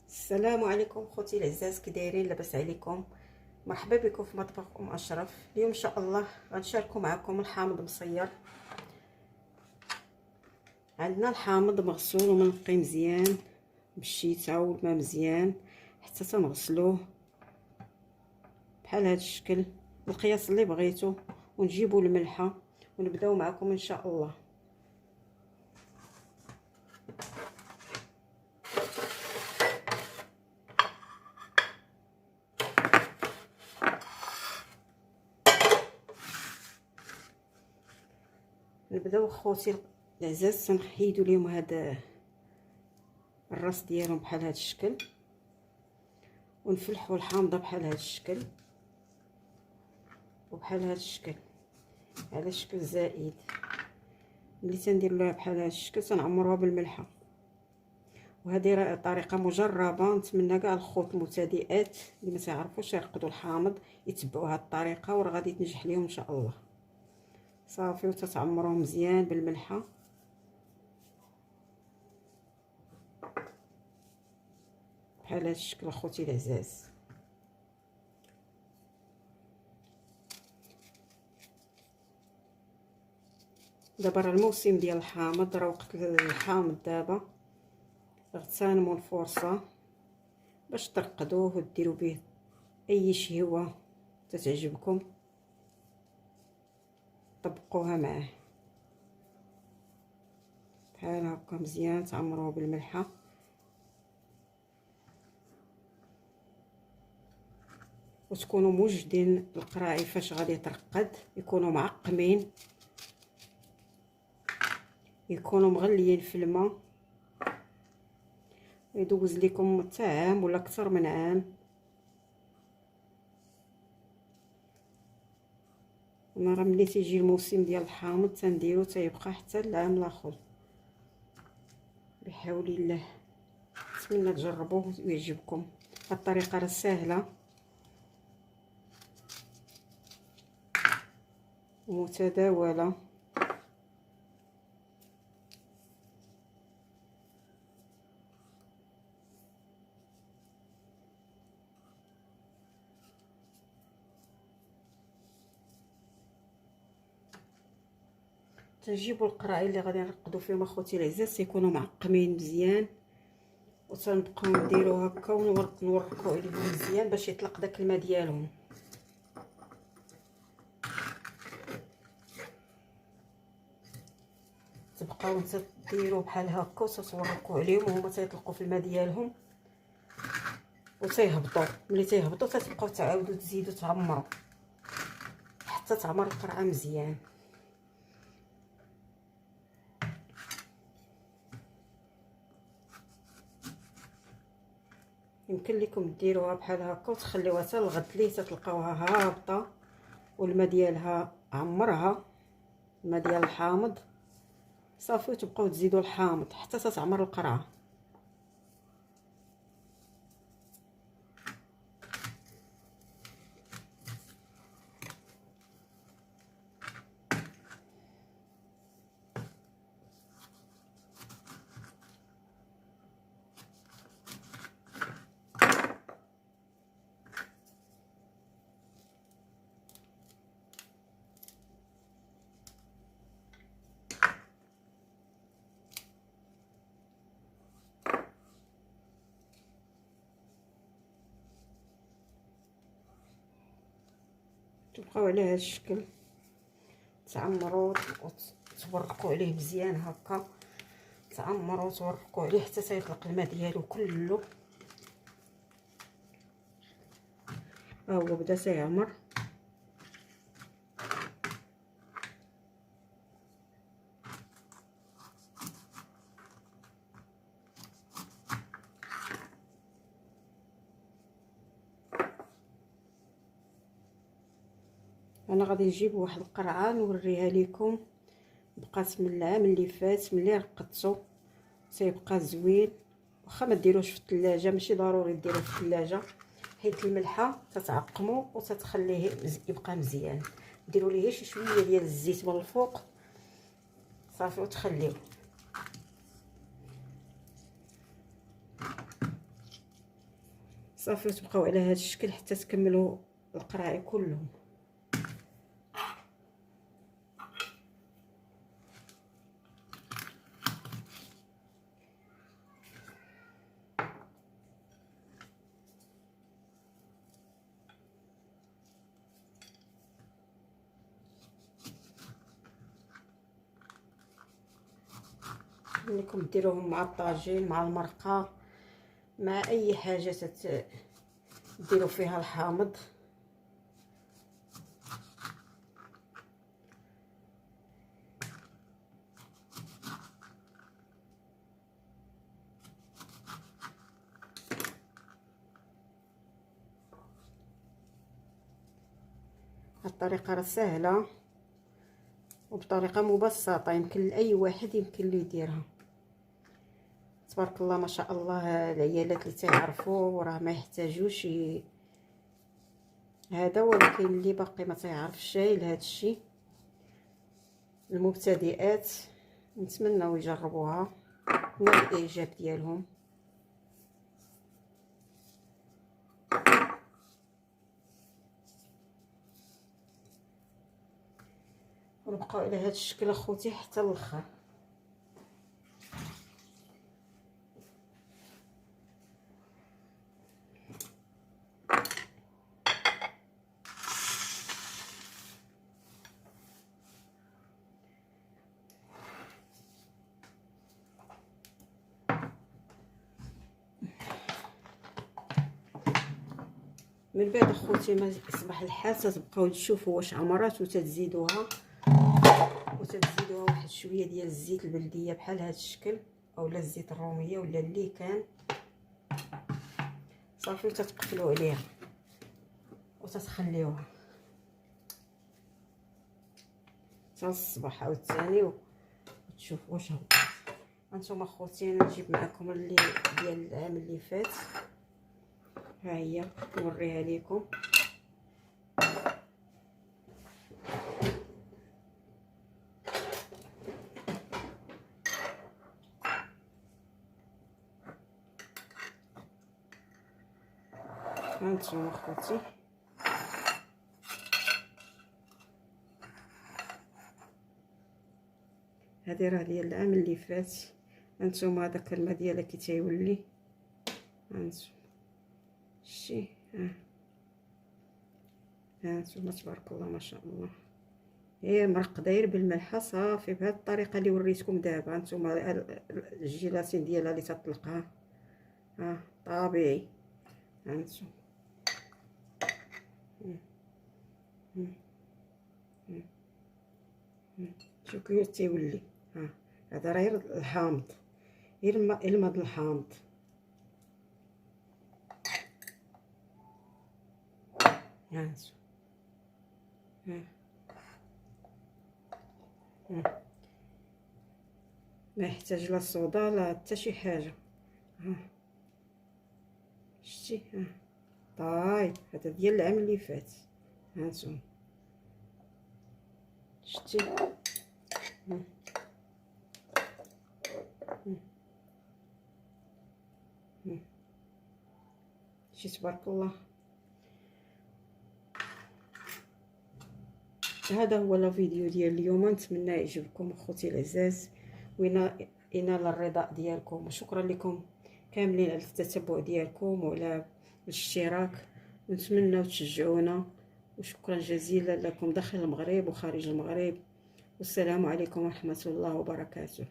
السلام عليكم خوتي العزاز، كي دايرين؟ لاباس عليكم؟ مرحبا بكم في مطبخ اشرف. اليوم ان شاء الله غنشاركوا معكم الحامض مصير. عندنا الحامض مغسول ومنقي مزيان بالشيته والماء مزيان حتى تنغسلوه بحال هذا الشكل القياس اللي بغيتو، ونجيبوا الملحه ونبداو معكم ان شاء الله. نبداو خوتي العزاز، تنحيدوا ليهم هذا الراس ديالهم بحال هذا الشكل، ونفلحوا الحامضه بحال هذا الشكل وبحال هذا الشكل على شكل زائد. ملي تندير لها بحال هذا الشكل تنعمروها بالملحه، وهذه طريقه مجربه. نتمنى كاع الخوت المبتدئات اللي ما تعرفوش يرقدوا الحامض يتبعوا هذه الطريقه وراه غادي تنجح لهم ان شاء الله. صافي، وتتعمروه مزيان بالملحه بحال هذا الشكل اخوتي العزاز. دابا راه الموسم ديال الحامض، راه وقت الحامض دابا. اغتنموا الفرصه باش ترقدوه وديروا به اي شهوه تتعجبكم، طبقوها معاه بحال هكا مزيان. تعمروه بالملحه وتكونوا موجدين القراعي فاش غادي ترقد، يكونوا معقمين، يكونوا مغليين في الماء، يدوز لكم حتى عام ولا اكثر من عام. انا راه ملي تيجي الموسم ديال الحامض تنديرو تيبقى حتى العام الاخر بحول الله. نتمنى تجربوه ويعجبكم. الطريقه راه سهله ومتداوله. تنجيبوا القراعي اللي غادي نرقدوا فيهم اخوتي العزاز تيكونوا معقمين مزيان، وتنبقاو نديرو هكا ونوركو عليهم مزيان باش يطلق داك الماء ديالهم. تبقاو نتا ديروا بحال هكا وتتوركوا عليهم وهما تيطلقوا في الماء ديالهم وتيهبطوا. ملي تيهبطوا تتبقاو تعاودوا تزيدوا تعمروا حتى تعمر القرعه مزيان. يمكن لكم ديروها بحال هكا وتخليوها حتى الغد ليه تلقاوها هابطه والماء ديالها عمرها، الماء ديال الحامض. صافي، وتبقاو تزيدوا الحامض حتى تتعمر القرعه. تبقاو على هذا الشكل تعمروا وتورقوا عليه مزيان هكا. تعمروا وتورقوا عليه حتى تيطلق الماء ديالو كله. ها هو بدا تيعمر. انا غادي نجيب واحد القرعه نوريها لكم. بقات من العام اللي فات ملي رقدتو تيبقى زوين. واخا ما ديروش في الثلاجه، ماشي ضروري ديروه في الثلاجه حيت الملحه تتعقمو وتتخليه يبقى مزيان. ديروا ليه شي شويه ديال الزيت من الفوق صافي وتخليوه. صافي تبقاو على هذا الشكل حتى تكملوا القراعي كلهم. انكم ديروهم مع الطاجين، مع المرقه، مع اي حاجه ديروا فيها الحامض. الطريقه راه سهله وبطريقه مبسطه، يمكن لاي واحد يمكن ليه يديرها. تبارك الله ما شاء الله. العيالات اللي تعرفوا راه ما يحتاجوش هذا، ولكن اللي باقي ما تعرفش لهذا الشيء، المبتدئات نتمنوا يجربوها من الاعجاب ديالهم. ونبقاو على هذا الشكل اخوتي حتى الاخر. من بعد اخوتي ما يصبح الحال تتبقاو تشوفوا واش عمرات وتزيدوها واحد شويه ديال الزيت البلديه بحال هذا الشكل، اولا الزيت الروميه ولا اللي كان. صافي تتقفلوا عليها وتتخليوها حتى الصباح عاوتاني وتشوفوا واش هبط. هانتوما اخوتي نجيب معكم اللي ديال العام اللي فات، ها هي نوريها لكم. هانتوما اخوتي هذه راه ديال العام اللي فات. هانتوما هذاك الماء ديالها كي تيولي، هانتوما شتي، هانتوما تبارك الله ما شاء الله. هي مرق داير بالملحه صافي بهذه الطريقه اللي وريتكم دابا. هانتوما الجيلاتين ديالها اللي تطلقها طبيعي. هانتوما شوفوا كيف تيولي. هذا راه غير الحامض، غير الماء د الحامض. ما يحتاج لا صودا لا حتى شي حاجه. شتي طيب هذا ديال العام اللي فات. هانتوما شتي شي تبارك الله. هذا هو الفيديو ديال اليوم، نتمنى يعجبكم اخوتي العزاز وينال الرضا ديالكم. وشكرا لكم كاملين على التتبع ديالكم وعلى الاشتراك، ونتمنى تشجعونا. وشكرا جزيلا لكم داخل المغرب وخارج المغرب، والسلام عليكم ورحمة الله وبركاته.